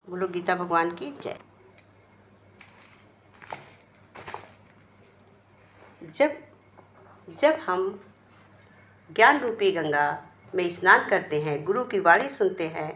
बोलो गीता भगवान की जय। जब जब हम ज्ञान रूपी गंगा में स्नान करते हैं, गुरु की वाणी सुनते हैं,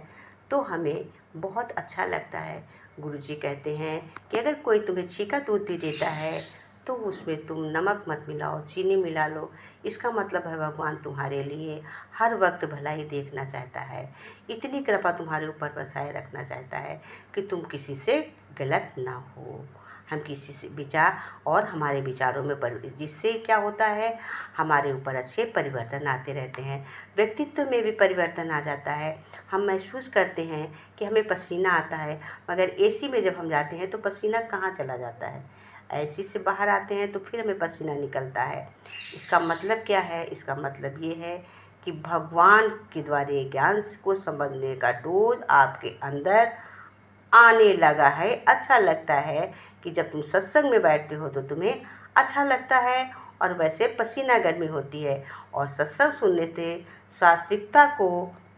तो हमें बहुत अच्छा लगता है। गुरु जी कहते हैं कि अगर कोई तुम्हें छीका दूध भी देता है तो उसमें तुम नमक मत मिलाओ, चीनी मिला लो। इसका मतलब है भगवान तुम्हारे लिए हर वक्त भलाई देखना चाहता है। इतनी कृपा तुम्हारे ऊपर बसाए रखना चाहता है कि तुम किसी से गलत ना हो। हम किसी से विचार और हमारे विचारों में जिससे क्या होता है, हमारे ऊपर अच्छे परिवर्तन आते रहते हैं, व्यक्तित्व में भी परिवर्तन आ जाता है। हम महसूस करते हैं कि हमें पसीना आता है, मगर एसी में जब हम जाते हैं तो पसीना कहाँ चला जाता है। एसी से बाहर आते हैं तो फिर हमें पसीना निकलता है। इसका मतलब क्या है? इसका मतलब ये है कि भगवान के द्वारा ज्ञान को समझने का डोज आपके अंदर आने लगा है। अच्छा लगता है कि जब तुम सत्संग में बैठते हो तो तुम्हें अच्छा लगता है, और वैसे पसीना गर्मी होती है। और सत्संग सुनने से सात्विकता को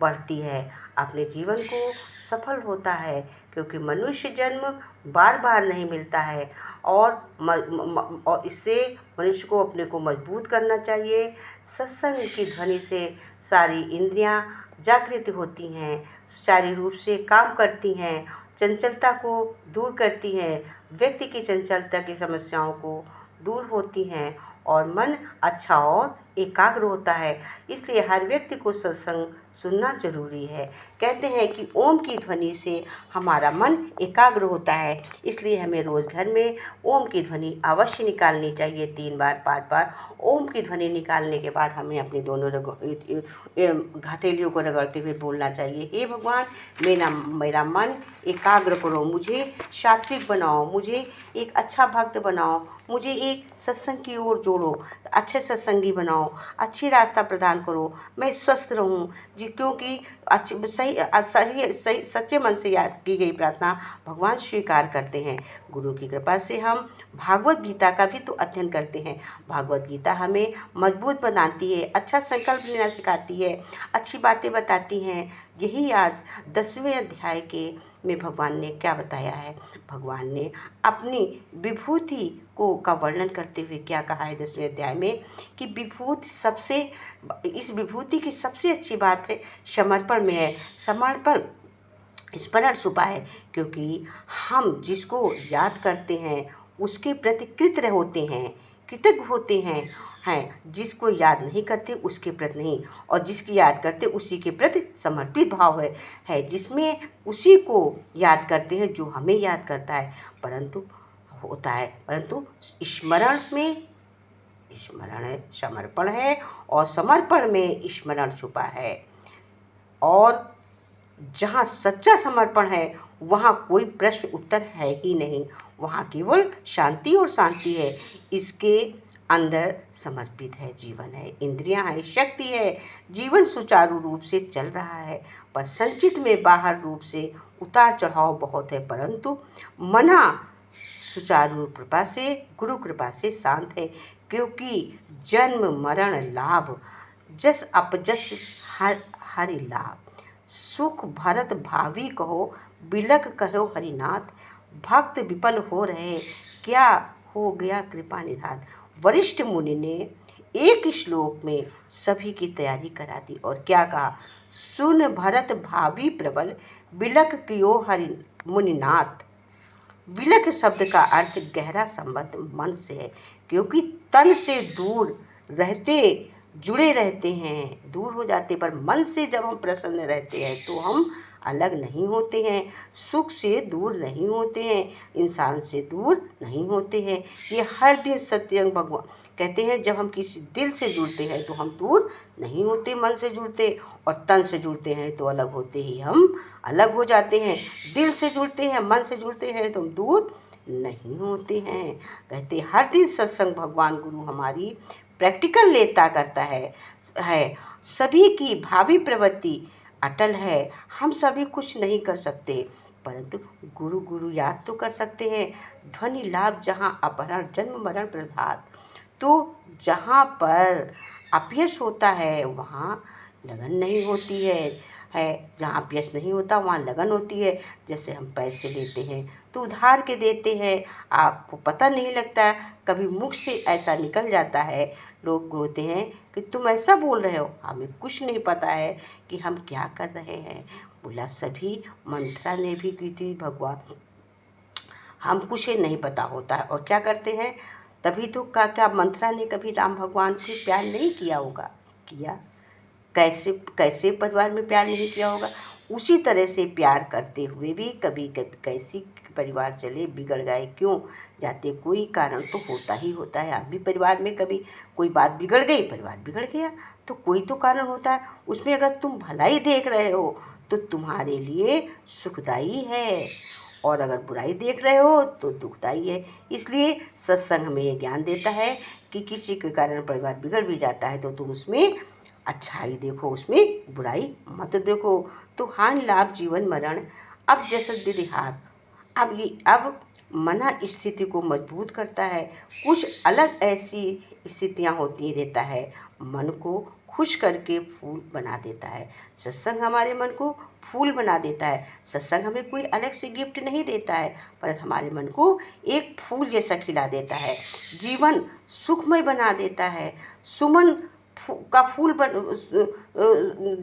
बढ़ती है, अपने जीवन को सफल होता है, क्योंकि मनुष्य जन्म बार बार नहीं मिलता है। और इससे मनुष्य को अपने को मजबूत करना चाहिए। सत्संग की ध्वनि से सारी इंद्रियां जागृत होती हैं, सुचारू रूप से काम करती हैं, चंचलता को दूर करती हैं, व्यक्ति की चंचलता की समस्याओं को दूर होती हैं, और मन अच्छा और एकाग्र होता है। इसलिए हर व्यक्ति को सत्संग सुनना जरूरी है। कहते हैं कि ओम की ध्वनि से हमारा मन एकाग्र होता है, इसलिए हमें रोज़ घर में ओम की ध्वनि अवश्य निकालनी चाहिए, 3 बार 5 बार। ओम की ध्वनि निकालने के बाद हमें अपने दोनों हथेलियों को रगड़ते हुए बोलना चाहिए, हे भगवान, मेरा मन एकाग्र करो, मुझे सात्विक बनाओ, मुझे एक अच्छा भक्त बनाओ, मुझे एक सत्संग की ओर जोड़ो, अच्छे सत्संगी बनाओ, अच्छी रास्ता प्रदान करो, मैं स्वस्थ रहूं। क्योंकि अच्छी सही सच्चे मन से याद की गई प्रार्थना भगवान स्वीकार करते हैं। गुरु की कृपा से हम भागवत गीता का भी तो अध्ययन करते हैं। भागवत गीता हमें मजबूत बनाती है, अच्छा संकल्प लेना सिखाती है, अच्छी बातें बताती हैं। यही आज 10वें अध्याय के में भगवान ने क्या बताया है? भगवान ने अपनी विभूति का वर्णन करते हुए क्या कहा है 10वें अध्याय में, कि इस विभूति की सबसे अच्छी बात है समर्पण में है। समर्पण स्मरण छुपा है, क्योंकि हम जिसको याद करते हैं उसके प्रति कृतज्ञ होते हैं, कृतज्ञ होते हैं, जिसको याद नहीं करते उसके प्रति नहीं, और जिसकी याद करते उसी के प्रति समर्पित भाव है जिसमें उसी को याद करते हैं जो हमें याद करता है। परंतु स्मरण है, समर्पण है, और समर्पण में स्मरण छुपा है। और जहाँ सच्चा समर्पण है वहाँ कोई प्रश्न उत्तर है ही नहीं, वहाँ केवल शांति और शांति है। इसके अंदर समर्पित है जीवन है, इंद्रियां है, शक्ति है, जीवन सुचारू रूप से चल रहा है। पर संचित में बाहर रूप से उतार चढ़ाव बहुत है, परंतु मना सुचारू कृपा से, गुरु कृपा से शांत है। क्योंकि जन्म मरण लाभ, जस अपजस हरि लाभ, सुख भरत भावी कहो, बिलख कहो हरिनाथ, भक्त विफल हो रहे, क्या हो गया कृपा निधान। वरिष्ठ मुनि ने एक श्लोक में सभी की तैयारी करा दी, और क्या कहा? सुन भरत भावी प्रबल, बिलख कियो हरि मुनिनाथ। विलख शब्द का अर्थ गहरा संबंध मन से है, क्योंकि तन से दूर रहते जुड़े रहते हैं, दूर हो जाते, पर मन से जब हम प्रसन्न रहते हैं तो हम अलग नहीं होते हैं, सुख से दूर नहीं होते हैं, इंसान से दूर नहीं होते हैं। ये हर दिन सत्य भगवान कहते हैं, जब हम किसी दिल से जुड़ते हैं तो हम दूर नहीं होते, मन से जुड़ते, और तन से जुड़ते हैं तो अलग होते ही हम अलग हो जाते हैं। दिल से जुड़ते हैं, मन से जुड़ते हैं तो हम दूर नहीं होते हैं। कहते हर दिन सत्संग भगवान गुरु हमारी प्रैक्टिकल लेता करता है। सभी की भावी प्रवृत्ति अटल है। हम सभी कुछ नहीं कर सकते, परंतु गुरु गुरु याद तो कर सकते हैं। ध्वनि लाभ जहाँ अपहरण जन्म मरण प्रभात, तो जहाँ पर अपयश होता है वहाँ लगन नहीं होती है। है, जहाँ अपयश नहीं होता वहाँ लगन होती है। जैसे हम पैसे लेते हैं तो उधार के देते हैं, आपको पता नहीं लगता, कभी मुख से ऐसा निकल जाता है, लोग बोलते हैं कि तुम ऐसा बोल रहे हो, हमें कुछ नहीं पता है कि हम क्या कर रहे हैं। बोला सभी मंत्रा ने भी की थी भगवान, हम कुछ नहीं पता होता है और क्या करते हैं। तभी तो क्या मंत्रा ने कभी राम भगवान को प्यार नहीं किया होगा? किया। कैसे कैसे परिवार में प्यार नहीं किया होगा? उसी तरह से प्यार करते हुए भी कभी कभी कैसी परिवार चले बिगड़ गए क्यों जाते, कोई कारण तो होता ही होता है। आप भी परिवार में कभी कोई बात बिगड़ गई, परिवार बिगड़ गया, तो कोई तो कारण होता है। उसमें अगर तुम भलाई देख रहे हो तो तुम्हारे लिए सुखदाई है, और अगर बुराई देख रहे हो तो दुखदाई है। इसलिए सत्संग हमें ये ज्ञान देता है कि किसी के कारण परिवार बिगड़ भी जाता है तो तुम उसमें अच्छाई देखो, उसमें बुराई मत देखो। तो हानि लाभ जीवन मरण अब जसद विधिहार, अब मना स्थिति को मजबूत करता है। कुछ अलग ऐसी स्थितियाँ होती देता है, मन को खुश करके फूल बना देता है। सत्संग हमारे मन को फूल बना देता है। सत्संग हमें कोई अलग से गिफ्ट नहीं देता है, पर हमारे मन को एक फूल जैसा खिला देता है, जीवन सुखमय बना देता है। सुमन का फूल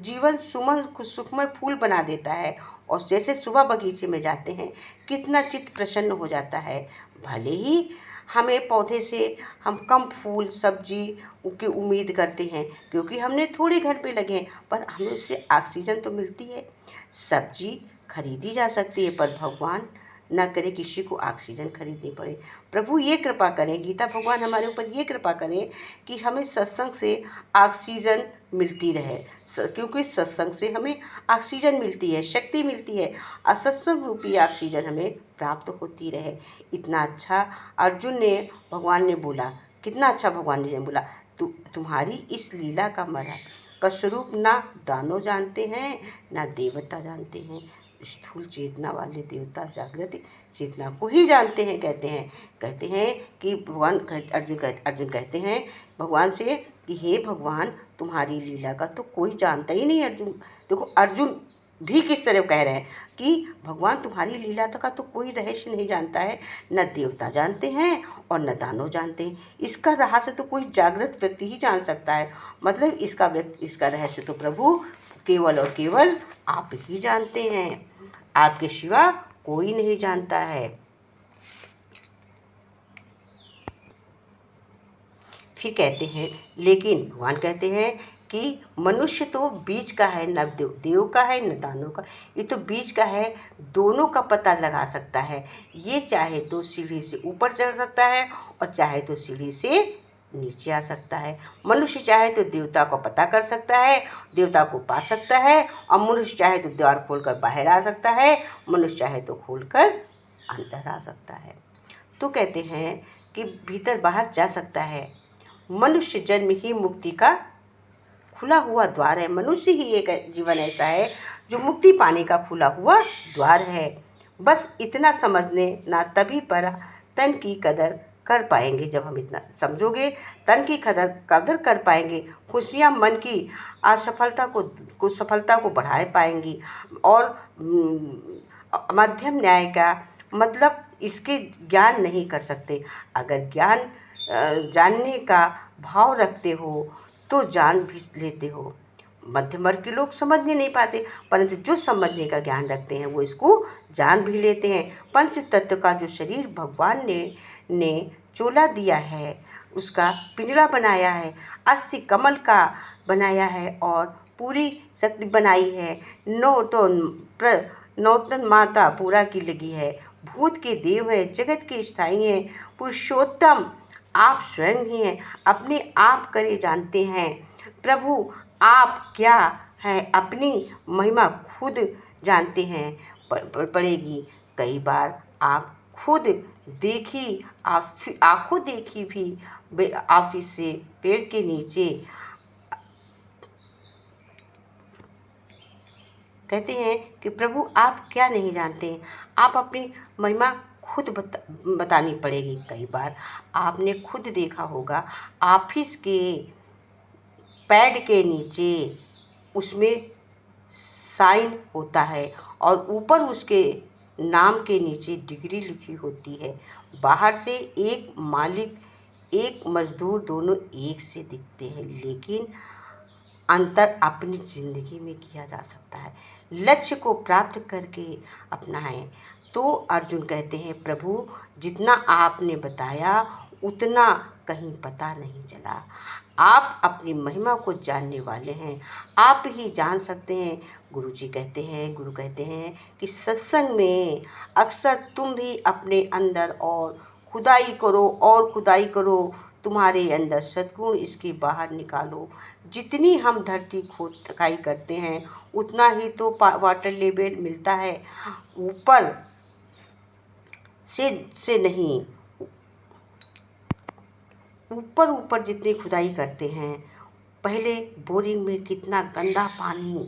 जीवन सुमन सुखमय फूल बना देता है। और जैसे सुबह बगीचे में जाते हैं कितना चित्त प्रसन्न हो जाता है। भले ही हमें पौधे से हम कम फूल सब्जी की उम्मीद करते हैं क्योंकि हमने थोड़े घर पे लगे हैं, पर हमें उससे ऑक्सीजन तो मिलती है। सब्जी खरीदी जा सकती है पर भगवान न करे किसी को ऑक्सीजन खरीदनी पड़े। प्रभु ये कृपा करें, गीता भगवान हमारे ऊपर ये कृपा करें कि हमें सत्संग से ऑक्सीजन मिलती रहे, क्योंकि सत्संग से हमें ऑक्सीजन मिलती है, शक्ति मिलती है, असत्संग रूपी ऑक्सीजन हमें प्राप्त होती रहे। इतना अच्छा अर्जुन ने भगवान ने बोला, कितना अच्छा भगवान ने बोला, तुम्हारी इस लीला का मरा का स्वरूप ना दानव जानते हैं ना देवता जानते हैं, स्थूल चेतना वाले देवता जागृत चेतना को ही जानते हैं। कहते हैं कि भगवान अर्जुन कहते हैं भगवान से कि हे भगवान तुम्हारी लीला का तो कोई जानता ही नहीं। अर्जुन देखो, अर्जुन भी किस तरह कह रहे हैं कि भगवान तुम्हारी लीला का तो कोई रहस्य नहीं जानता है, न देवता जानते हैं और न दानव जानते हैं। इसका रहस्य तो कोई जागृत व्यक्ति ही जान सकता है। मतलब इसका रहस्य तो प्रभु केवल और केवल आप ही जानते हैं, आपके सिवा कोई नहीं जानता है। फिर कहते हैं, लेकिन भगवान कहते हैं कि मनुष्य तो बीच का है, न देव का है न दानव का, ये तो बीच का है, दोनों का पता लगा सकता है। ये चाहे तो सीढ़ी से ऊपर चढ़ सकता है और चाहे तो सीढ़ी से नीचे आ सकता है। मनुष्य चाहे तो देवता को पता कर सकता है, देवता को पा सकता है, और मनुष्य चाहे तो द्वार खोलकर बाहर आ सकता है, मनुष्य चाहे तो खोलकर अंदर आ सकता है। तो कहते हैं कि भीतर बाहर जा सकता है। मनुष्य जन्म ही मुक्ति का खुला हुआ द्वार है। मनुष्य ही एक जीवन ऐसा है जो मुक्ति पाने का खुला हुआ द्वार है। बस इतना समझने ना, तभी पर तन की कदर कर पाएंगे। जब हम इतना समझोगे तन की कदर कर पाएंगे, खुशियाँ मन की असफलता को सफलता को बढ़ा पाएंगी। और मध्यम न्याय का मतलब इसके ज्ञान नहीं कर सकते। अगर ज्ञान जानने का भाव रखते हो तो जान भी लेते हो। मध्यम वर्ग के लोग समझ नहीं पाते, परंतु जो समझने का ज्ञान रखते हैं वो इसको जान भी लेते हैं। पंच तत्व का जो शरीर भगवान ने चोला दिया है, उसका पिंजरा बनाया है, अस्थि कमल का बनाया है और पूरी शक्ति बनाई है। नौतन माता पूरा की लगी है, भूत के देव है, जगत के स्थायी हैं, पुरुषोत्तम आप स्वयं ही हैं, अपने आप करे जानते हैं। प्रभु आप क्या हैं, अपनी महिमा खुद जानते हैं। पड़ेगी कई बार आप खुद देखी, आँखों देखी भी ऑफिस से पेड़ के नीचे। कहते हैं कि प्रभु आप क्या नहीं जानते, आप अपनी महिमा खुद बतानी पड़ेगी। कई बार आपने खुद देखा होगा ऑफिस के पैड के नीचे, उसमें साइन होता है और ऊपर उसके नाम के नीचे डिग्री लिखी होती है। बाहर से एक मालिक एक मजदूर दोनों एक से दिखते हैं, लेकिन अंतर अपनी ज़िंदगी में किया जा सकता है। लक्ष्य को प्राप्त करके अपनाएं। तो अर्जुन कहते हैं, प्रभु जितना आपने बताया उतना कहीं पता नहीं चला। आप अपनी महिमा को जानने वाले हैं, आप ही जान सकते हैं। गुरु कहते हैं कि सत्संग में अक्सर तुम भी अपने अंदर और खुदाई करो, तुम्हारे अंदर सद्गुण इसके बाहर निकालो। जितनी हम धरती खुदाई करते हैं उतना ही तो वाटर लेवल मिलता है, ऊपर से नहीं। ऊपर जितनी खुदाई करते हैं, पहले बोरिंग में कितना गंदा पानी,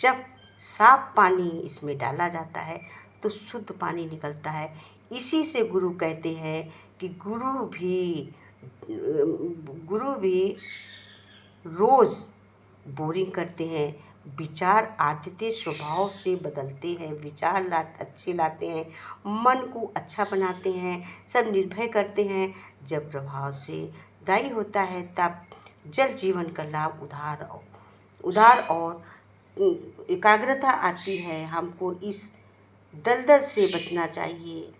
जब साफ पानी इसमें डाला जाता है तो शुद्ध पानी निकलता है। इसी से गुरु कहते हैं कि गुरु भी रोज़ बोरिंग करते हैं, विचार आदतें स्वभाव से बदलते हैं, विचार अच्छे लाते हैं, मन को अच्छा बनाते हैं, सब निर्भय करते हैं। जब प्रभाव से दायी होता है तब जल जीवन का लाभ उधार और एकाग्रता आती है। हमको इस दलदल से बचना चाहिए।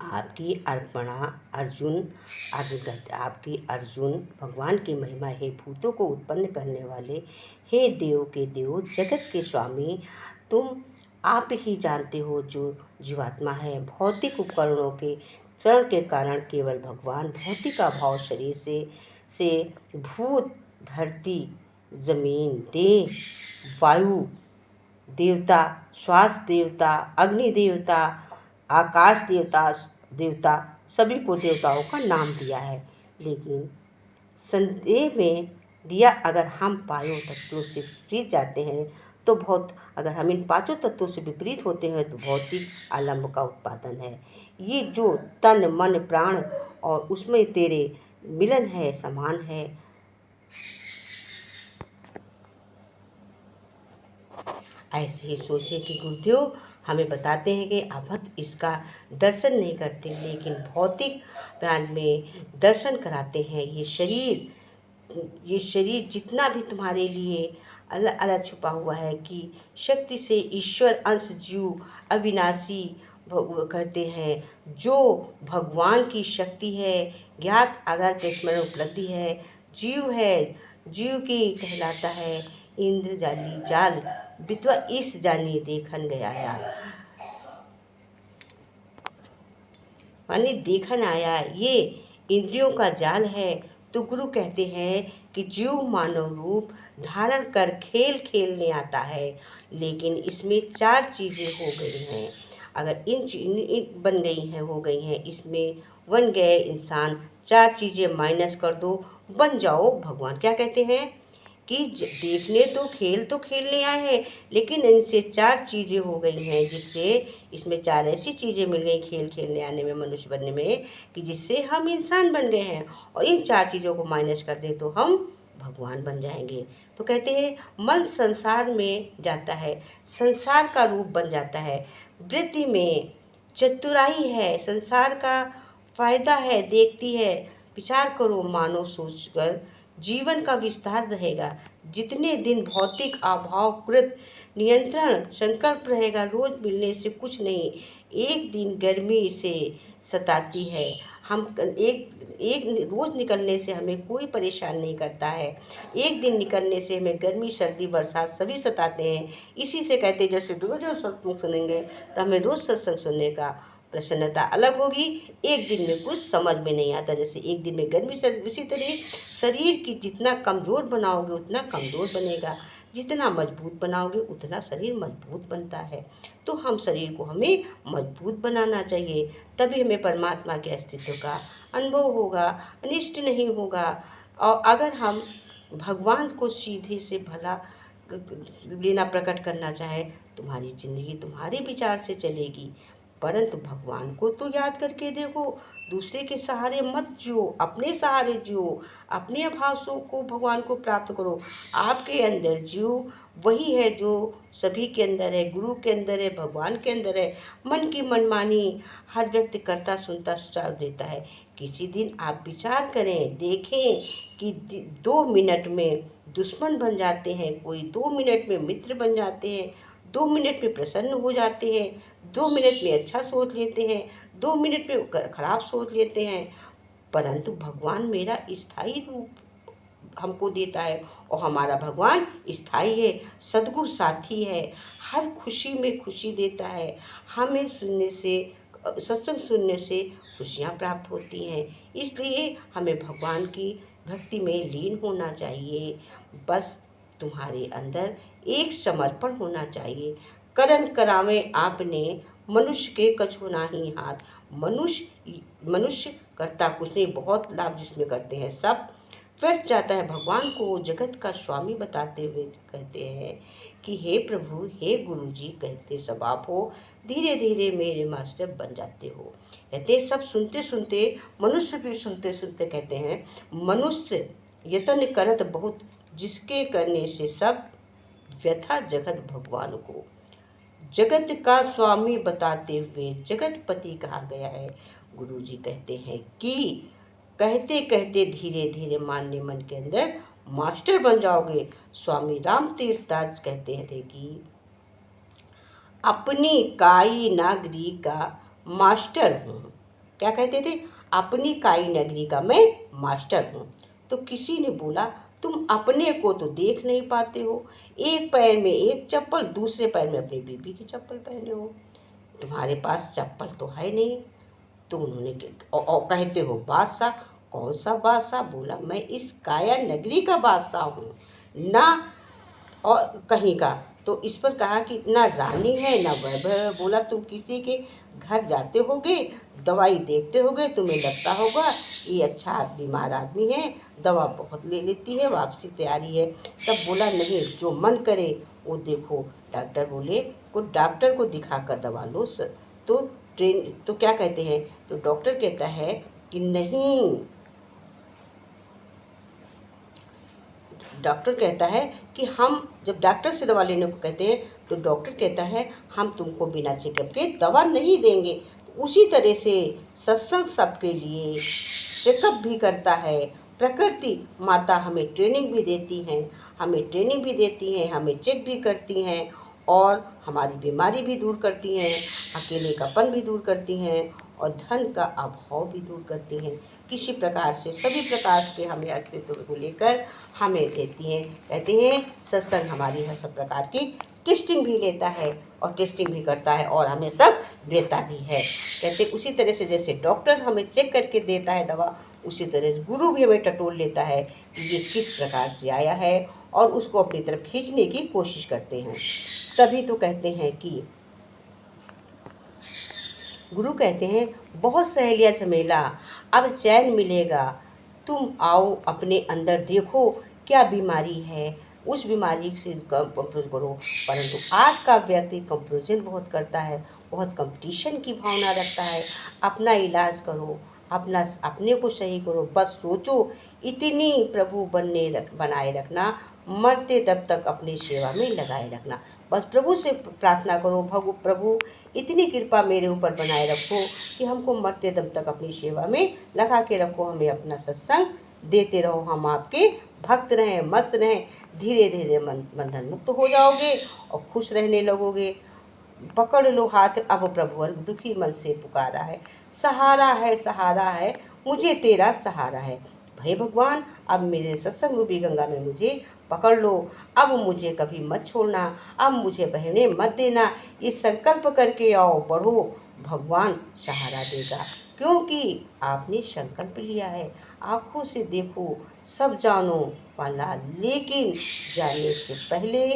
आपकी अर्पणा अर्जुन कहते, आपकी अर्जुन भगवान की महिमा है, भूतों को उत्पन्न करने वाले, हे देव के देव, जगत के स्वामी, तुम आप ही जानते हो जो जीवात्मा है। भौतिक उपकरणों के चरण के कारण केवल भगवान भौतिक अभाव शरीर से भूत, धरती, जमीन, देह, वायु देवता, श्वास देवता, अग्नि देवता, आकाश देवता सभी को देवताओं का नाम दिया है। लेकिन संदेह में दिया, अगर हम पांचों तत्वों से विपरीत जाते हैं तो अगर हम इन पांचों तत्वों से विपरीत होते हैं तो भौतिक आलम्ब का उत्पादन है। ये जो तन मन प्राण और उसमें तेरे मिलन है, समान है। ऐसे ही सोचे कि गुरुदेव हमें बताते हैं कि आप इसका दर्शन नहीं करते, लेकिन भौतिक ज्ञान में दर्शन कराते हैं। ये शरीर जितना भी तुम्हारे लिए अलग अलग छुपा हुआ है कि शक्ति से ईश्वर अंश जीव अविनाशी करते हैं। जो भगवान की शक्ति है, ज्ञात आधार के स्मरण उपलब्धि है, जीव की कहलाता है। इंद्र जाली जाल बितवा इस जानी देखन गया यार, माने देखन आया, ये इंद्रियों का जाल है। तो गुरु कहते हैं कि जीव मानव रूप धारण कर खेल खेलने आता है, लेकिन इसमें 4 चीज़ें हो गई हैं। अगर इन बन गई हैं, हो गई हैं, इसमें बन गए इंसान, 4 चीज़ें माइनस कर दो, बन जाओ भगवान। क्या कहते हैं कि देखने तो खेलने आए हैं, लेकिन इनसे 4 चीज़ें हो गई हैं, जिससे इसमें 4 ऐसी चीज़ें मिल गई खेल खेलने आने में, मनुष्य बनने में, कि जिससे हम इंसान बन गए हैं। और इन 4 चीज़ों को माइनस कर दे तो हम भगवान बन जाएंगे। तो कहते हैं मन संसार में जाता है, संसार का रूप बन जाता है। वृत्ति में चतुराई है, संसार का फायदा है, देखती है। विचार करो, मानो सोचकर जीवन का विस्तार रहेगा। जितने दिन भौतिक अभावकृत नियंत्रण संकल्प रहेगा, रोज मिलने से कुछ नहीं, एक दिन गर्मी से सताती है। हम एक रोज़ निकलने से हमें कोई परेशान नहीं करता है, एक दिन निकलने से हमें गर्मी सर्दी बरसात सभी सताते हैं। इसी से कहते हैं जैसे रोज सत्संग सुनेंगे तो हमें रोज़ सत्संग सुनने का प्रसन्नता अलग होगी। एक दिन में कुछ समझ में नहीं आता, जैसे एक दिन में गर्मी सर्दी, उसी तरह शरीर की जितना कमज़ोर बनाओगे उतना कमज़ोर बनेगा, जितना मजबूत बनाओगे उतना शरीर मजबूत बनता है। तो हम शरीर को हमें मजबूत बनाना चाहिए, तभी हमें परमात्मा के अस्तित्व का अनुभव होगा, अनिष्ट नहीं होगा। और अगर हम भगवान को सीधे से भला लेना प्रकट करना चाहें, तुम्हारी ज़िंदगी तुम्हारे विचार से चलेगी। परंतु भगवान को तो याद करके देखो। दूसरे के सहारे मत जियो, अपने सहारे जियो, अपने अभावों को भगवान को प्राप्त करो। आपके अंदर जियो, वही है जो सभी के अंदर है, गुरु के अंदर है, भगवान के अंदर है। मन की मनमानी हर व्यक्ति करता सुनता सुझाव देता है। किसी दिन आप विचार करें, देखें कि 2 मिनट में दुश्मन बन जाते हैं, कोई 2 मिनट में मित्र बन जाते हैं, 2 मिनट में प्रसन्न हो जाते हैं, 2 मिनट में अच्छा सोच लेते हैं, 2 मिनट में खराब सोच लेते हैं। परंतु भगवान मेरा स्थायी रूप हमको देता है, और हमारा भगवान स्थायी है, सद्गुरु साथी है, हर खुशी में खुशी देता है। हमें सुनने से, सत्संग सुनने से खुशियाँ प्राप्त होती हैं। इसलिए हमें भगवान की भक्ति में लीन होना चाहिए। बस तुम्हारे अंदर एक समर्पण होना चाहिए। करन करावे आपने, मनुष्य के कछु नाही हाथ। मनुष्य करता कुछ नहीं, बहुत लाभ जिसमें करते हैं सब व्यर्थ जाता है। भगवान को जगत का स्वामी बताते हुए कहते हैं कि हे प्रभु, हे गुरु जी, कहते सब आप हो, धीरे धीरे मेरे मास्टर बन जाते हो। कहते सब सुनते सुनते, मनुष्य भी सुनते सुनते कहते हैं, मनुष्य यतन करत बहुत, जिसके करने से सब व्यथा जगत भगवान को। जगत का स्वामी बताते हुए जगतपति कहा गया है। गुरु जी कहते हैं कि कहते कहते धीरे धीरे मानने मन के अंदर मास्टर बन जाओगे। स्वामी राम तीर्थदास कहते थे कि अपनी काई नगरी का मास्टर हूँ। क्या कहते थे? अपनी काई नगरी का मैं मास्टर हूँ। तो किसी ने बोला तुम अपने को तो देख नहीं पाते हो, एक पैर में एक चप्पल, दूसरे पैर में अपनी बीबी की चप्पल पहने हो, तुम्हारे पास चप्पल तो है नहीं। तो उन्होंने कहते हो बादशाह, कौन सा बादशाह? बोला मैं इस काया नगरी का बादशाह हूँ, ना और कहीं का। तो इस पर कहा कि ना रानी है ना वैभव है। बोला तुम किसी के घर जाते होगे, दवाई देखते होगे, तुम्हें लगता होगा ये अच्छा बीमार आदमी है, दवा बहुत ले लेती है, वापसी तैयारी है। तब बोला नहीं, जो मन करे वो देखो। डॉक्टर बोले को डॉक्टर को दिखा कर दवा लो। तो क्या कहते हैं, तो डॉक्टर कहता है कि नहीं, डॉक्टर कहता है कि हम जब डॉक्टर से दवा लेने को कहते हैं तो डॉक्टर कहता है हम तुमको बिना चेकअप के दवा नहीं देंगे। तो उसी तरह से सत्संग सबके लिए चेकअप भी करता है। प्रकृति माता हमें ट्रेनिंग भी देती हैं, हमें चेक भी करती हैं, और हमारी बीमारी भी दूर करती हैं, अकेलेपन भी दूर करती हैं, और धन का अभाव भी दूर करती हैं। किसी प्रकार से सभी प्रकार के हमें अस्तित्व को लेकर हमें देती हैं। कहते हैं सत्संग हमारी हर सब प्रकार की टेस्टिंग भी लेता है और टेस्टिंग भी करता है और हमें सब देता भी है। कहते उसी तरह से जैसे डॉक्टर हमें चेक करके देता है दवा, उसी तरह से गुरु भी हमें टटोल लेता है कि ये किस प्रकार से आया है, और उसको अपनी तरफ खींचने की कोशिश करते हैं। तभी तो कहते हैं कि गुरु कहते हैं बहुत सहेलिया झमेला, अब चैन मिलेगा, तुम आओ अपने अंदर देखो क्या बीमारी है, उस बीमारी से कंप्रोज करो। परंतु आज का व्यक्ति कंपेरिजन बहुत करता है, बहुत कंपटीशन की भावना रखता है। अपना इलाज करो, अपने को सही करो, बस सोचो इतनी प्रभु बनाए रखना, मरते तब तक अपनी सेवा में लगाए रखना। बस प्रभु से प्रार्थना करो, प्रभु इतनी कृपा मेरे ऊपर बनाए रखो कि हमको मरते दम तक अपनी सेवा में लगा के रखो, हमें अपना सत्संग देते रहो, हम आपके भक्त रहें, मस्त रहें। धीरे धीरे बंधन मुक्त हो जाओगे और खुश रहने लगोगे। पकड़ लो हाथ अब प्रभु और दुखी मन से पुकारा है, सहारा है मुझे तेरा सहारा है। हे भगवान, अब मेरे सत्संग रूपी गंगा में मुझे पकड़ लो, अब मुझे कभी मत छोड़ना, अब मुझे बहने मत देना। ये संकल्प करके आओ, बढ़ो, भगवान सहारा देगा, क्योंकि आपने संकल्प लिया है। आँखों से देखो, सब जानो वाला, लेकिन जाने से पहले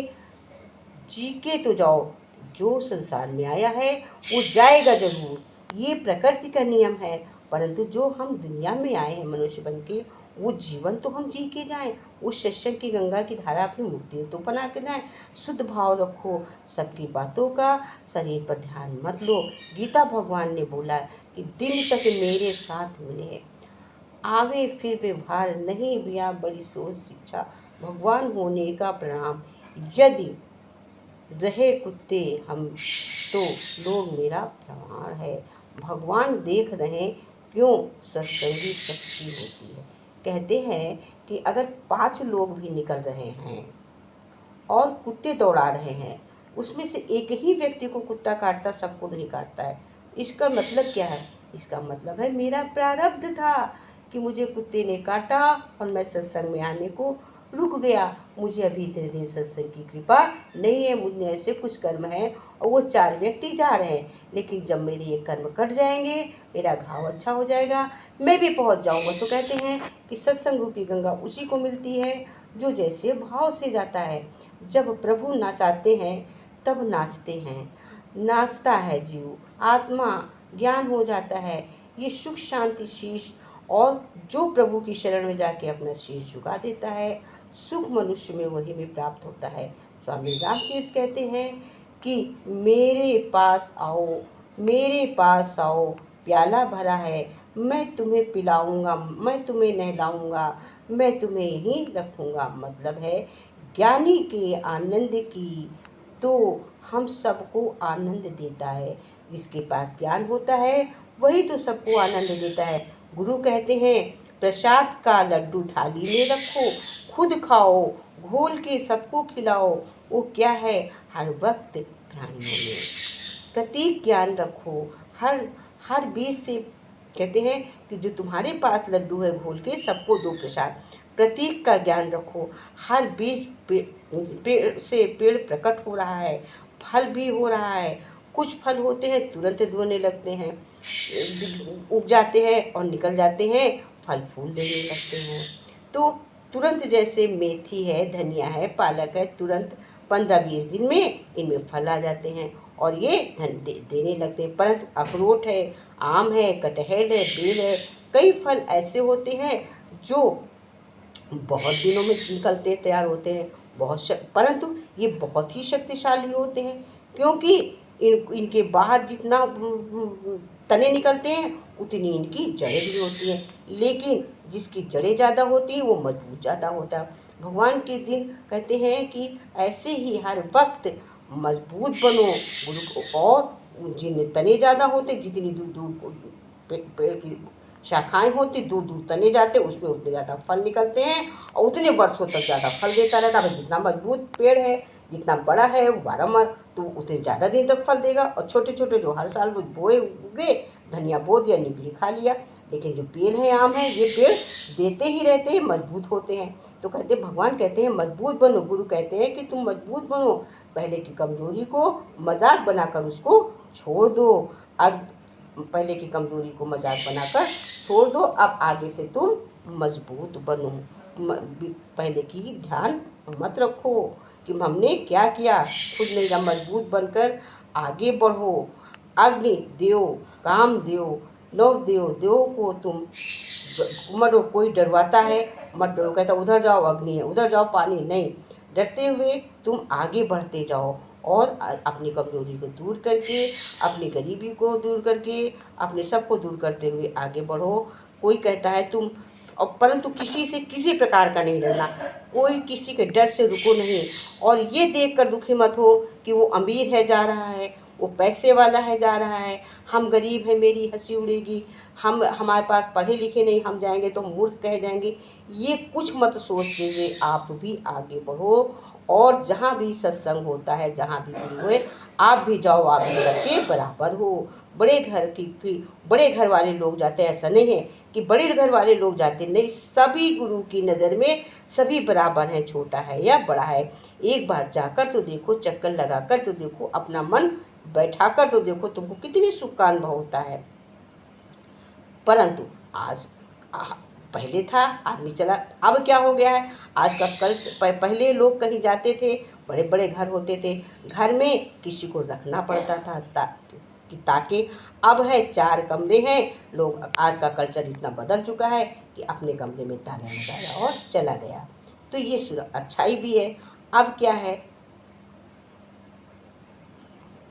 जी के तो जाओ। जो संसार में आया है वो जाएगा जरूर, ये प्रकृति का नियम है। परंतु जो हम दुनिया में आए हैं मनुष्य बन के, वो जीवन तो हम जी के जाएं, उस सत्संग की गंगा की धारा अपनी मुक्ति तो बना के जाएं। शुद्ध भाव रखो, सबकी बातों का शरीर पर ध्यान मत लो। गीता भगवान ने बोला कि दिन तक मेरे साथ मिले, आवे फिर व्यवहार नहीं बिया बड़ी सोच शिक्षा, भगवान होने का प्रणाम, यदि रहे कुत्ते हम तो लोग मेरा प्रमाण है। भगवान देख रहे क्यों सत्संगी शक्ति होती है। कहते हैं कि अगर 5 लोग भी निकल रहे हैं और कुत्ते दौड़ा रहे हैं, उसमें से एक ही व्यक्ति को कुत्ता काटता, सबको नहीं काटता है। इसका मतलब क्या है? इसका मतलब है मेरा प्रारब्ध था कि मुझे कुत्ते ने काटा और मैं सत्संग में आने को रुक गया। मुझे अभी इतने दिन सत्संग की कृपा नहीं है, मुझे ऐसे कुछ कर्म हैं और वो 4 व्यक्ति जा रहे हैं, लेकिन जब मेरे ये कर्म कट जाएंगे, मेरा घाव अच्छा हो जाएगा, मैं भी पहुंच जाऊंगा। तो कहते हैं कि सत्संग रूपी गंगा उसी को मिलती है जो जैसे भाव से जाता है। जब प्रभु नाचाते हैं तब नाचते हैं, नाचता है जीव, आत्मा ज्ञान हो जाता है, ये सुख शांति शीश। और जो प्रभु की शरण में जाके अपना शीश झुका देता है, सुख मनुष्य में वही में प्राप्त होता है। स्वामी रामतीर्थ कहते हैं कि मेरे पास आओ, मेरे पास आओ, प्याला भरा है, मैं तुम्हें पिलाऊंगा, मैं तुम्हें नहलाऊंगा, मैं तुम्हें यहीं रखूंगा। मतलब है ज्ञानी के आनंद की तो हम सबको आनंद देता है। जिसके पास ज्ञान होता है वही तो सबको आनंद देता है। गुरु कहते हैं प्रसाद का लड्डू थाली में रखो, खुद खाओ, घोल के सबको खिलाओ। वो क्या है? हर वक्त प्राणियों में प्रतीक ज्ञान रखो। हर हर बीज से कहते हैं कि जो तुम्हारे पास लड्डू है, घोल के सबको दो प्रसाद। प्रतीक का ज्ञान रखो। हर बीज पेड़ से पेड़ प्रकट हो रहा है, फल भी हो रहा है। कुछ फल होते हैं तुरंत धोने लगते हैं, उग जाते हैं और निकल जाते हैं, फल फूल देने लगते हैं। तो तुरंत जैसे मेथी है, धनिया है, पालक है, तुरंत 15-20 दिन में इनमें फल आ जाते हैं और ये देने लगते हैं। परंतु अखरोट है, आम है, कटहल है, बेल है, कई फल ऐसे होते हैं जो बहुत दिनों में निकलते तैयार होते हैं, परंतु ये बहुत ही शक्तिशाली होते हैं, क्योंकि इनके बाहर जितना तने निकलते हैं उतनी इनकी जड़ें भी होती हैं। लेकिन जिसकी जड़ें ज़्यादा होती हैं वो मजबूत ज़्यादा होता है। भगवान के दिन कहते हैं कि ऐसे ही हर वक्त मजबूत बनो गुरु को। और जिन तने ज़्यादा होते, जितनी दूर दूर पेड़ की शाखाएं होती, दूर दूर तने जाते, उसमें उतने ज़्यादा फल निकलते हैं और उतने वर्षों तक ज़्यादा फल देता रहता है। जितना मजबूत पेड़ है, जितना बड़ा है, वो 12 माह तो उतने ज़्यादा दिन तक फल देगा। और छोटे छोटे जो हर साल वो बोए उगे, धनिया बो दिया, निगली खा लिया। लेकिन जो पेड़ है, आम है, ये पेड़ देते ही रहते हैं, मजबूत होते हैं। तो कहते भगवान कहते हैं मजबूत बनो। गुरु कहते हैं कि तुम मजबूत बनो, पहले की कमजोरी को मजाक बनाकर उसको छोड़ दो। अब पहले की कमजोरी को मजाक बनाकर छोड़ दो, अब आगे से तुम मजबूत बनो। पहले की ध्यान मत रखो कि हमने क्या किया, खुद नहीं, मजबूत बनकर आगे बढ़ो। अग्नि देव, काम देव, नव देव, देव को तुम मरो। कोई डरवाता है मत डरो, कहता उधर जाओ अग्नि है, उधर जाओ पानी, नहीं, डरते हुए तुम आगे बढ़ते जाओ और अपनी कमजोरी को दूर करके, अपनी गरीबी को दूर करके, अपने सब को दूर करते हुए आगे बढ़ो। कोई कहता है तुम, और परंतु किसी से किसी प्रकार का नहीं डरना, कोई किसी के डर से रुको नहीं। और ये देखकर दुखी मत हो कि वो अमीर है जा रहा है, वो पैसे वाला है जा रहा है, हम गरीब हैं मेरी हंसी उड़ेगी, हमारे पास पढ़े लिखे नहीं, हम जाएंगे तो मूर्ख कह जाएंगे। ये कुछ मत सोच दीजिए, आप भी आगे बढ़ो। और जहाँ भी सत्संग होता है, जहाँ भी गुरु हुए, आप भी जाओ, आप भी सबके बराबर हो। बड़े घर वाले लोग जाते हैं, ऐसा नहीं है कि बड़े घर वाले लोग जाते नहीं, सभी गुरु की नज़र में सभी बराबर हैं, छोटा है या बड़ा है। एक बार जाकर तो देखो, चक्कर लगाकर तो देखो, अपना मन बैठाकर तो देखो, तुमको कितनी सुख का अनुभव होता है। परंतु आज पहले था आदमी चला, अब क्या हो गया है, आज का कल पहले लोग कहीं जाते थे, बड़े बड़े घर होते थे, घर में किसी को रखना पड़ता था, कि ताकि अब है 4 कमरे हैं, लोग आज का कल्चर इतना बदल चुका है कि अपने कमरे में ताला लगाया और चला गया। तो ये अच्छाई भी है। अब क्या है,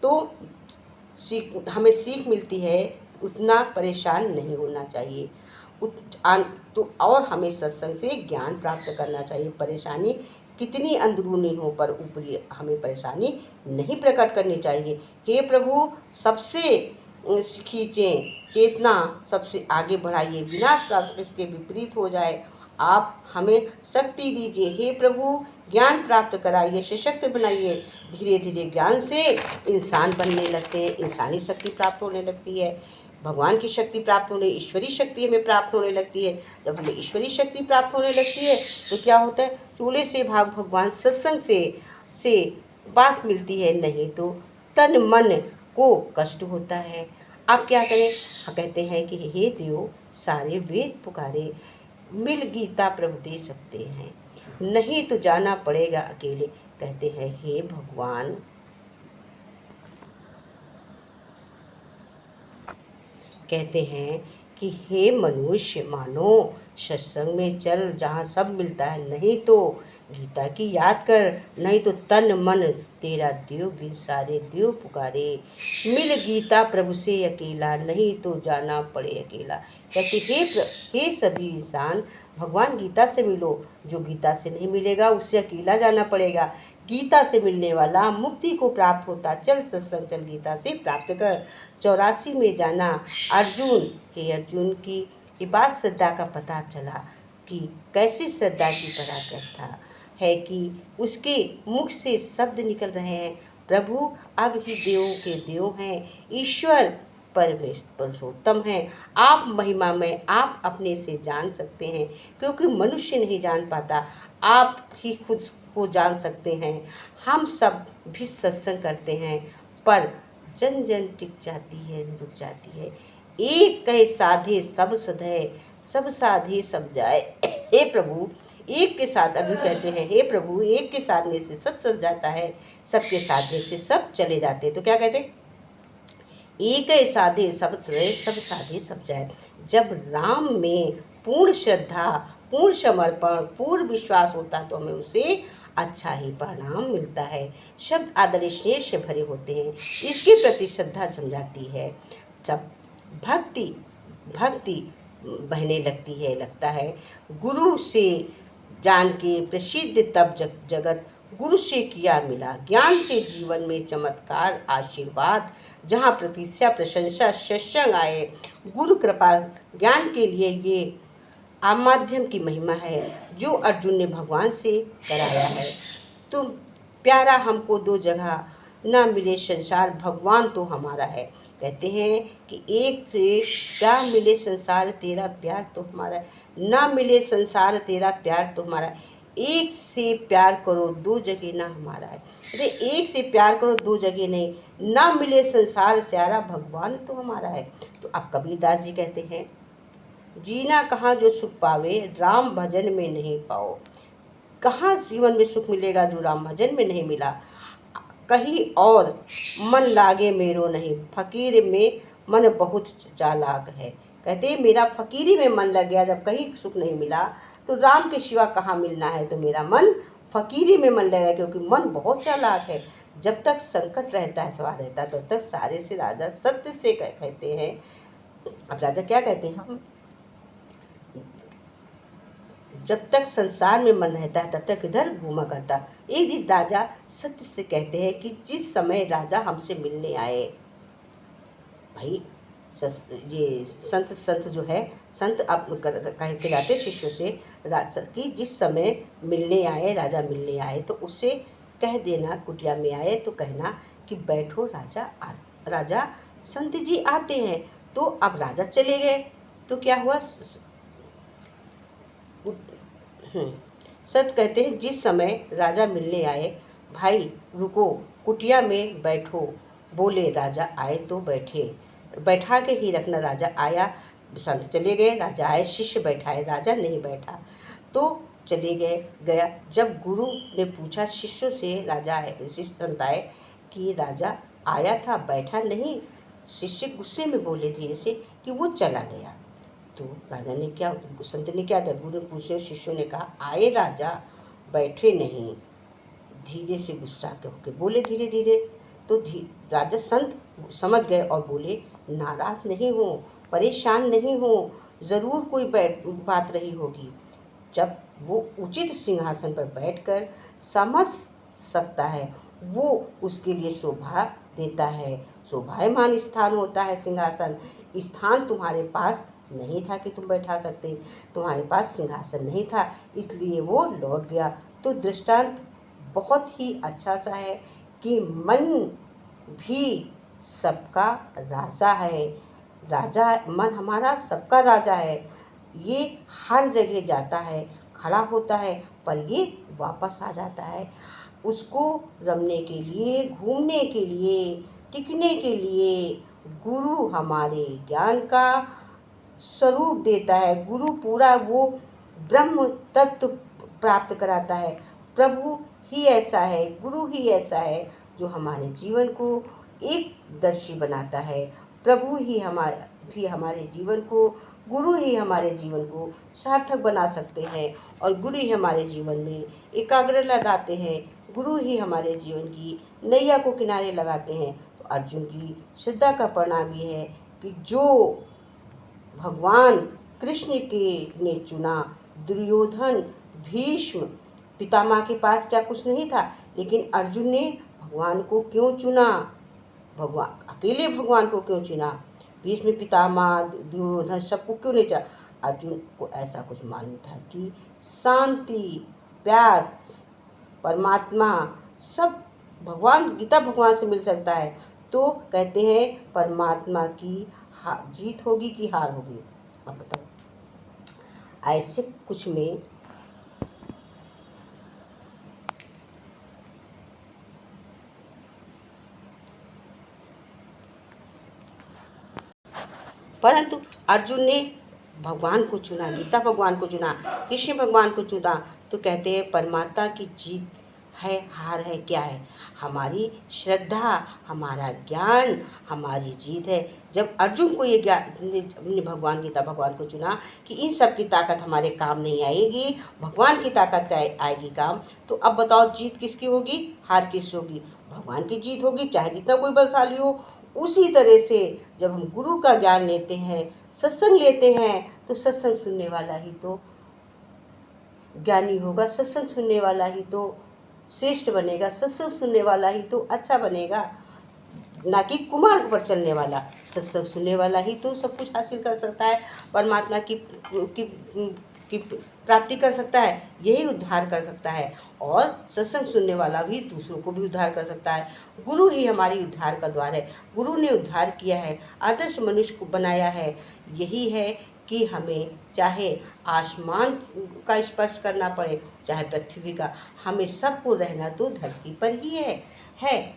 तो हमें सीख मिलती है उतना परेशान नहीं होना चाहिए। तो और हमें सत्संग से ज्ञान प्राप्त करना चाहिए। परेशानी कितनी अंदरूनी हो पर ऊपरी हमें परेशानी नहीं प्रकट करनी चाहिए। हे प्रभु, सबसे खींचें चेतना, सबसे आगे बढ़ाइए, विनाश प्राप्त इसके विपरीत हो जाए। आप हमें शक्ति दीजिए। हे प्रभु, ज्ञान प्राप्त कराइए, सशक्त बनाइए। धीरे धीरे ज्ञान से इंसान बनने लगते हैं, इंसानी शक्ति प्राप्त होने लगती है, भगवान की शक्ति प्राप्त होने, ईश्वरीय शक्ति हमें प्राप्त होने लगती है। जब हमें ईश्वरीय शक्ति प्राप्त होने लगती है तो क्या होता है, चूल्हे से भाग भगवान, सत्संग से पास मिलती है, नहीं तो तन मन को कष्ट होता है। आप क्या करें, कहते हैं कि हे देव सारे वेद पुकारे, मिल गीता प्रभु दे सकते हैं, नहीं तो जाना पड़ेगा अकेले। कहते हैं हे भगवान, कहते हैं कि हे मनुष्य मानो, सत्संग में चल जहाँ सब मिलता है, नहीं तो गीता की याद कर, नहीं तो तन मन तेरा देव गिन सारे देव पुकारे, मिल गीता प्रभु से अकेला, नहीं तो जाना पड़े अकेला। कहते हे सभी इंसान, भगवान गीता से मिलो, जो गीता से नहीं मिलेगा उससे अकेला जाना पड़ेगा। गीता से मिलने वाला मुक्ति को प्राप्त होता, चल सत्संग चल गीता से प्राप्त कर। 84 में जाना अर्जुन, हे अर्जुन की ये बात श्रद्धा का पता चला कि कैसी श्रद्धा की पराकाष्ठा है कि उसके मुख से शब्द निकल रहे हैं, प्रभु अब ही देवों के देव हैं, ईश्वर पुरुषोत्तम हैं, आप महिमा में आप अपने से जान सकते हैं, क्योंकि मनुष्य नहीं जान पाता, आप ही खुद को जान सकते हैं। हम सब भी सत्संग करते हैं पर जन जन टिक जाती है, रुक जाती है। एक कहे साधे सब सधे, सब साधे सब जाए। हे प्रभु, एक के साथ अर्जुन कहते हैं, हे प्रभु एक के साधने से सब सज जाता है, सबके साधने से सब चले जाते हैं। तो क्या कहते हैं, एक साधे सब सधे, सब साधे सब जाए। जब राम में पूर्ण श्रद्धा, पूर्ण समर्पण, पूर्ण विश्वास होता तो हमें उसे अच्छा ही परिणाम मिलता है। शब्द आदर स्नेह से भरे होते हैं, इसके प्रति श्रद्धा जम जाती है। जब भक्ति बहने लगती है, लगता है गुरु से जान के प्रसिद्ध तब जगत, गुरु से किया मिला ज्ञान से जीवन में चमत्कार आशीर्वाद, जहाँ प्रतीक्षा प्रशंसा सत्संग आए, गुरु कृपा ज्ञान के लिए ये माध्यम की महिमा है जो अर्जुन ने भगवान से कराया है। तो प्यारा हमको दो जगह ना मिले संसार, भगवान तो हमारा है। कहते हैं कि एक से क्या मिले संसार तेरा प्यार तो हमारा है, ना मिले संसार तेरा प्यार तो हमारा है। एक से प्यार करो दो जगह ना हमारा है। अरे एक से प्यार करो दो जगह नहीं, ना मिले संसार सारा भगवान तो हमारा है। तो अब कबीरदास जी कहते हैं, जीना कहाँ जो सुख पावे, राम भजन में नहीं पाओ। कहाँ जीवन में सुख मिलेगा जो राम भजन में नहीं मिला। कहीं और मन लागे मेरो नहीं, फकीर में मन बहुत चालाक है। कहते हैं मेरा फकीरी में मन लग गया, जब कहीं सुख नहीं मिला तो राम के सिवा कहाँ मिलना है, तो मेरा मन फकीरी में मन लगा, क्योंकि मन बहुत चालाक है। जब तक संकट रहता है, सवाल रहता है, तब तक सारे से राजा सत्य से कहते हैं। अब राजा क्या कहते हैं, जब तक संसार में मन रहता है तब तक इधर घूमा करता। एक दिन राजा सत्य से कहते हैं कि जिस समय राजा हमसे मिलने आए, भाई ये संत जो है, संत आप कहते जाते शिष्यों से कि जिस समय मिलने आए, राजा मिलने आए, तो उससे कह देना, कुटिया में आए तो कहना कि बैठो राजा संत जी आते हैं। तो अब राजा चले गए तो क्या हुआ, सत्य कहते हैं जिस समय राजा मिलने आए, भाई रुको कुटिया में बैठो, बोले राजा आए तो बैठे, बैठा के ही रखना। राजा आया, संत चले गए, राजा आए, शिष्य बैठाए, राजा नहीं बैठा तो चले गया। जब गुरु ने पूछा शिष्यों से, राजा आए, शिष्य संत आए कि राजा आया था बैठा नहीं, शिष्य गुस्से में बोले धीरे से कि वो चला गया। तो राजा ने क्या, संत ने क्या, गुरु ने पूछे, शिष्यों ने कहा आए राजा, बैठे नहीं। धीरे से गुस्सा होकर बोले धीरे धीरे। तो राजा संत समझ गए और बोले नाराज नहीं हो, परेशान नहीं हो, ज़रूर कोई बात रही होगी। जब वो उचित सिंहासन पर बैठकर समझ सकता है, वो उसके लिए शोभा देता है। शोभायमान स्थान होता है सिंहासन। स्थान तुम्हारे पास नहीं था कि तुम बैठा सकते, तुम्हारे पास सिंहासन नहीं था, इसलिए वो लौट गया। तो दृष्टांत बहुत ही अच्छा सा है कि मन भी सबका राजा है। राजा मन हमारा सबका राजा है। ये हर जगह जाता है, खड़ा होता है, पर ये वापस आ जाता है। उसको रमने के लिए, घूमने के लिए, टिकने के लिए गुरु हमारे ज्ञान का स्वरूप देता है। गुरु पूरा वो ब्रह्म तत्व प्राप्त कराता है। प्रभु ही ऐसा है, गुरु ही ऐसा है जो हमारे जीवन को एक दर्शी बनाता है। प्रभु ही हमारे जीवन को, गुरु ही हमारे जीवन को सार्थक बना सकते हैं और गुरु ही हमारे जीवन में एकाग्रता लाते हैं। गुरु ही हमारे जीवन की नैया को किनारे लगाते हैं। तो अर्जुन की श्रद्धा का परिणाम ये है कि जो भगवान कृष्ण के ने चुना, दुर्योधन, भीष्म, पितामह के पास क्या कुछ नहीं था, लेकिन अर्जुन ने भगवान को क्यों चुना, भगवान अकेले भगवान को क्यों चुना, भीष्म, पितामह, दुर्योधन सबको क्यों नहीं चुना। अर्जुन को ऐसा कुछ मालूम था कि शांति, प्यास, परमात्मा सब भगवान, गीता भगवान से मिल सकता है। तो कहते हैं परमात्मा की जीत होगी कि हार होगी। अब बताओ, ऐसे कुछ में परंतु अर्जुन ने भगवान को चुना, गीता भगवान को चुना, कृष्ण भगवान को चुना। तो कहते हैं परमात्मा की जीत है, हार है, क्या है? हमारी श्रद्धा, हमारा ज्ञान हमारी जीत है। जब अर्जुन को ये ज्ञान, भगवान, गीता भगवान को चुना कि इन सब की ताकत हमारे काम नहीं आएगी, भगवान की ताकत आएगी काम, तो अब बताओ जीत किसकी होगी, हार किसकी होगी? भगवान की जीत होगी, चाहे जितना कोई बलशाली हो। उसी तरह से जब हम गुरु का ज्ञान लेते हैं, सत्संग लेते हैं, तो सत्संग सुनने वाला ही तो ज्ञानी होगा, सत्संग सुनने वाला ही तो श्रेष्ठ बनेगा, सत्संग सुनने वाला ही तो अच्छा बनेगा, ना कि कुमार्ग पर चलने वाला। सत्संग सुनने वाला ही तो सब कुछ हासिल कर सकता है, परमात्मा की प्राप्ति कर सकता है, यही उद्धार कर सकता है। और सत्संग सुनने वाला भी दूसरों को भी उद्धार कर सकता है। गुरु ही हमारी उद्धार का द्वार है। गुरु ने उद्धार किया है, आदर्श मनुष्य को बनाया है। यही है कि हमें चाहे आसमान का स्पर्श करना पड़े, चाहे पृथ्वी का, हमें सबको रहना तो धरती पर ही है।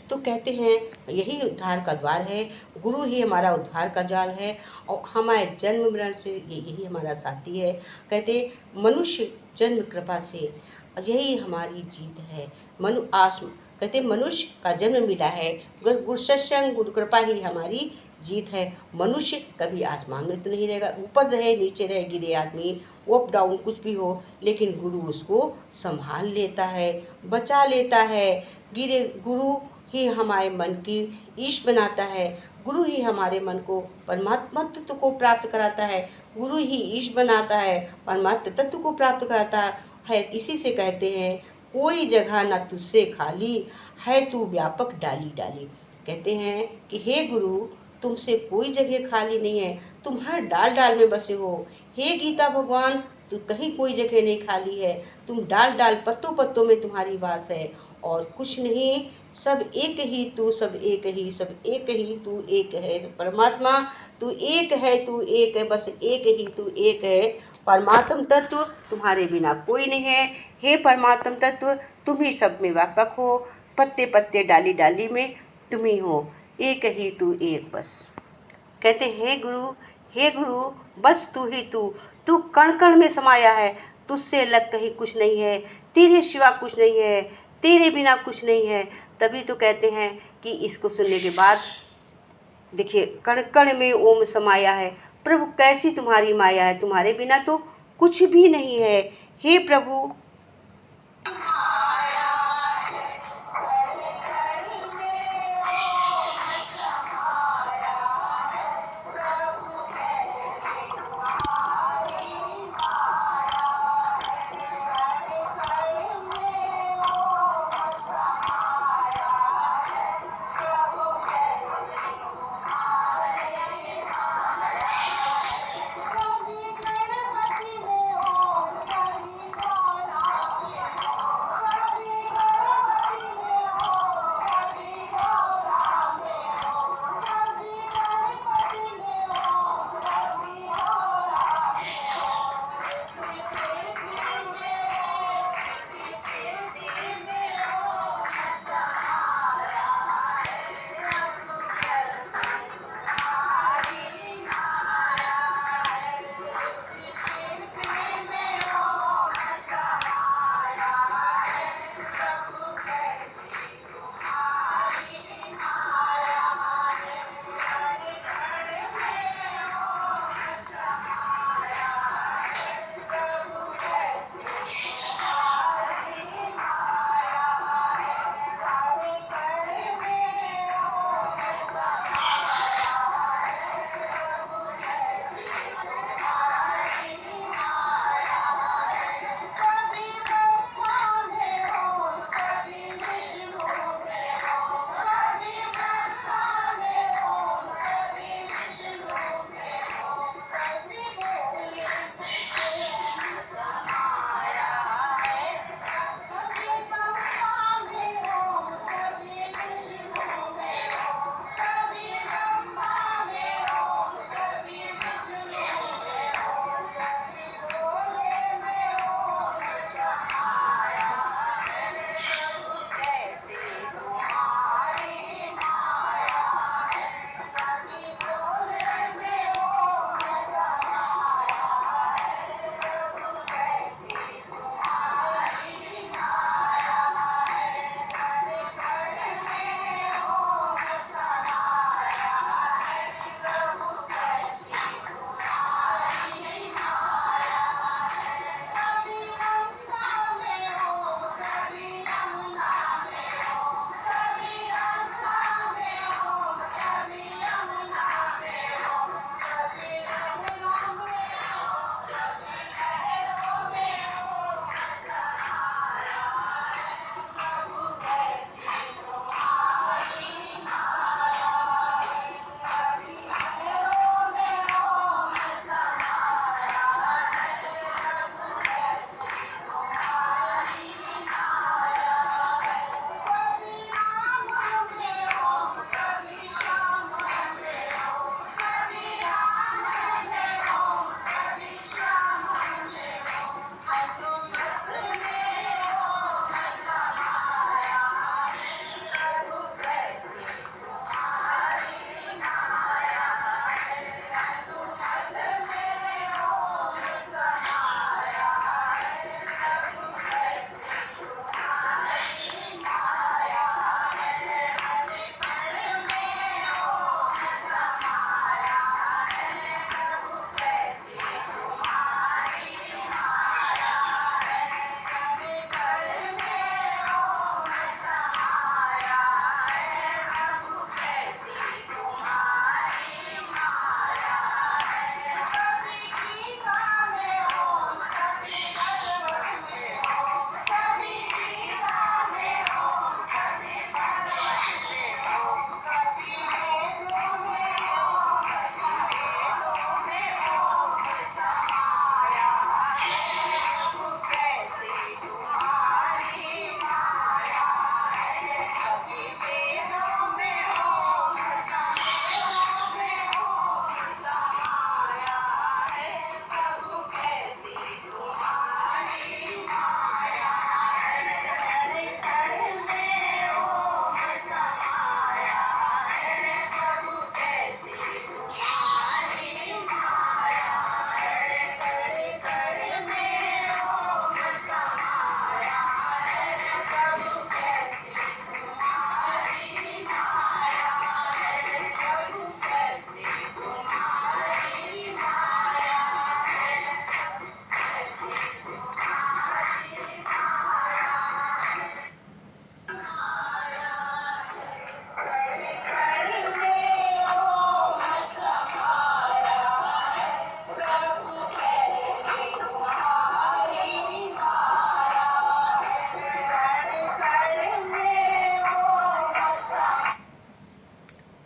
तो कहते हैं यही उद्धार का द्वार है, गुरु ही हमारा उद्धार का जाल है और हमारे जन्म मरण से यही हमारा साथी है। कहते मनुष्य जन्म कृपा से, यही हमारी जीत है। कहते मनुष्य का जन्म मिला है, गुरु सत्संग, गुरु कृपा ही हमारी जीत है। मनुष्य कभी आसमान में तो नहीं रहेगा, ऊपर रहे नीचे रहे, गिरे आदमी, अप डाउन कुछ भी हो, लेकिन गुरु उसको संभाल लेता है, बचा लेता है। गुरु ही हमारे मन की ईश बनाता है। गुरु ही हमारे मन को परमात्मा तत्व को प्राप्त कराता है। गुरु ही ईश बनाता है, परमात्मा तत्व को प्राप्त कराता है। इसी से कहते हैं कोई जगह न तुझसे खाली, है तू व्यापक डाली डाली। कहते हैं कि हे गुरु, तुमसे कोई जगह खाली नहीं है, तुम हर डाल डाल में बसे हो। हे गीता भगवान, तो कहीं कोई जगह नहीं खाली है, तुम डाल डाल, पत्तों पत्तों में तुम्हारी वास है। और कुछ नहीं, सब एक ही तू, सब एक ही, सब एक ही तू एक है। परमात्मा तू एक है, तू एक है, बस एक ही तू एक है। परमात्म तत्व तुम्हारे बिना कोई नहीं है। हे परमात्म तत्व, तुम ही सब में व्यापक हो, पत्ते पत्ते डाली डाली में तुम ही हो, एक ही तू एक बस। कहते हे गुरु, बस तू ही तू कण कण में समाया है, तुझसे अलग कहीं कुछ नहीं है, तेरे सिवा कुछ नहीं है, तेरे बिना कुछ नहीं है। तभी तो कहते हैं कि इसको सुनने के बाद देखिए कण कण में ओम समाया है। प्रभु कैसी तुम्हारी माया है, तुम्हारे बिना तो कुछ भी नहीं है। हे प्रभु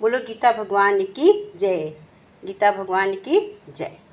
बोलो गीता भगवान की जय। गीता भगवान की जय।